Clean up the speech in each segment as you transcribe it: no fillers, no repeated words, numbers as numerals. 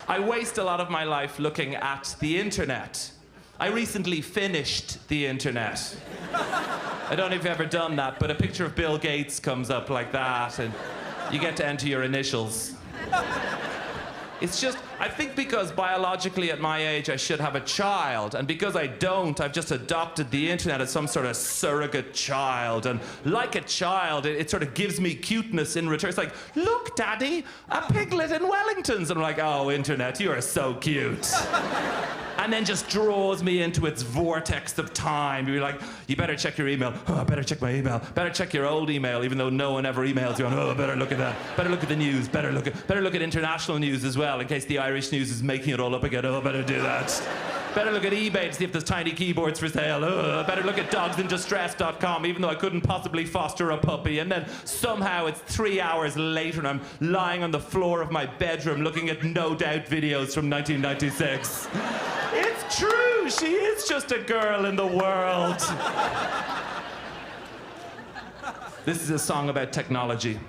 I waste a lot of my life looking at the internet. I recently finished the internet. I don't know if you've ever done that, but a picture of Bill Gates comes up like that, and you get to enter your initials. It's just, I think because biologically at my age I should have a child, and because I don't, I've just adopted the internet as some sort of surrogate child. And like a child, it sort of gives me cuteness in return. It's like, look, Daddy, a piglet in Wellingtons. And I'm like, oh, internet, you are so cute. And then just draws me into its vortex of time. You're like, you better check your email. Oh, I better check my email. Better check your old email, even though no one ever emails you. Oh, better look at that. Better look at the news. Better look at international news as well, in case the Irish news is making it all up again. Oh, better do that. Better look at eBay to see if there's tiny keyboards for sale. Oh, better look at dogsindistress.com, even though I couldn't possibly foster a puppy. And then somehow it's 3 hours later and I'm lying on the floor of my bedroom looking at No Doubt videos from 1996. It's true, she is just a girl in the world. This is a song about technology.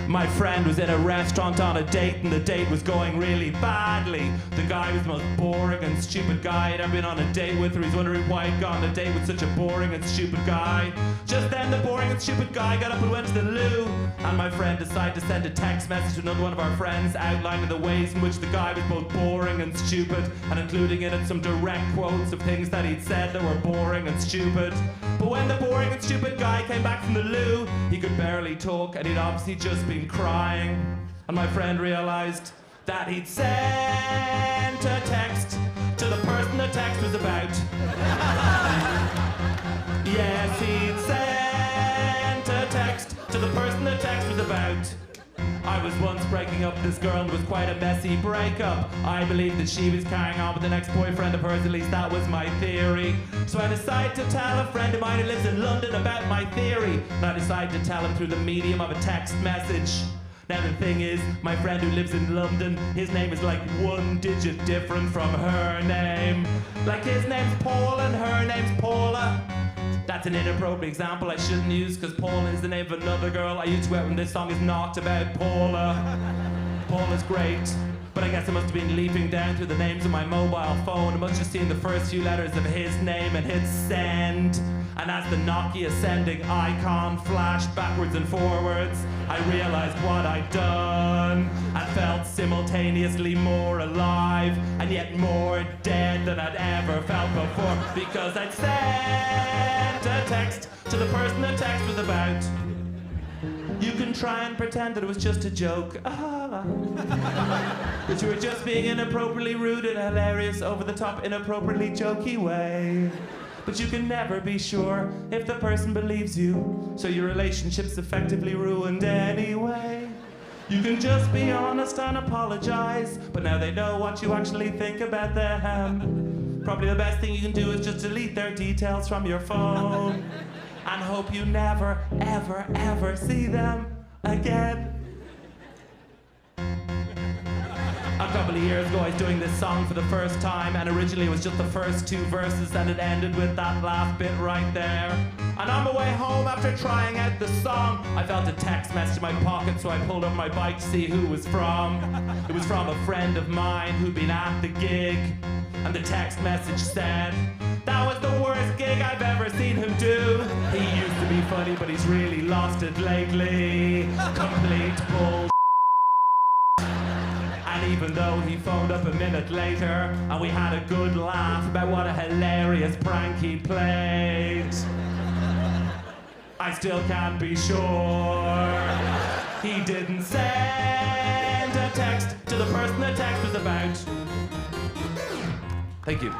My friend was in a restaurant on a date and the date was going really badly. The guy was the most boring and stupid guy I'd ever been on a date with, or he's wondering why he'd gone on a date with such a boring and stupid guy. Just then the boring and stupid guy got up and went to the loo, and my friend decided to send a text message to another one of our friends outlining the ways in which the guy was both boring and stupid, and including in it some direct quotes of things that he'd said that were boring and stupid. But when the boring and stupid guy came back from the loo, he could barely talk and he'd obviously just been crying. And my friend realized that he'd sent a text to the person the text was about. Yes, he'd sent a text to the person the text was about. I was once breaking up with this girl and it was quite a messy breakup. I believed that she was carrying on with the next boyfriend of hers, at least that was my theory. So I decided to tell a friend of mine who lives in London about my theory. And I decided to tell him through the medium of a text message. Now the thing is, my friend who lives in London, his name is like 1 digit different from her name. Like his name's Paul and her name's Paula. That's an inappropriate example I shouldn't use, because Paula is the name of another girl I used to go out when this song is not about Paula. Paula's great, but I guess I must have been leaping down through the names of my mobile phone and must have seen the first few letters of his name and hit send. And as the Nokia sending icon flashed backwards and forwards, I realized what I'd done and felt simultaneously more alive and yet more dead than I'd ever felt before, because I'd sent a text to the person the text was about. You can try and pretend that it was just a joke. That you were just being inappropriately rude and hilarious, over the top, inappropriately jokey way. But you can never be sure if the person believes you, so your relationship's effectively ruined anyway. You can just be honest and apologize, but now they know what you actually think about them. Probably the best thing you can do is just delete their details from your phone and hope you never, ever, ever see them again. A couple of years ago I was doing this song for the first time, and originally it was just the first 2 verses and it ended with that last bit right there. And on my way home after trying out the song, I felt a text message in my pocket, so I pulled up my bike to see who it was from. It was from a friend of mine who'd been at the gig, and the text message said, "That was the worst gig I've ever seen him do. He used to be funny, but he's really lost it lately. Complete bull." And even though he phoned up a minute later and we had a good laugh about what a hilarious prank he played, I still can't be sure he didn't send a text to the person the text was about. Thank you.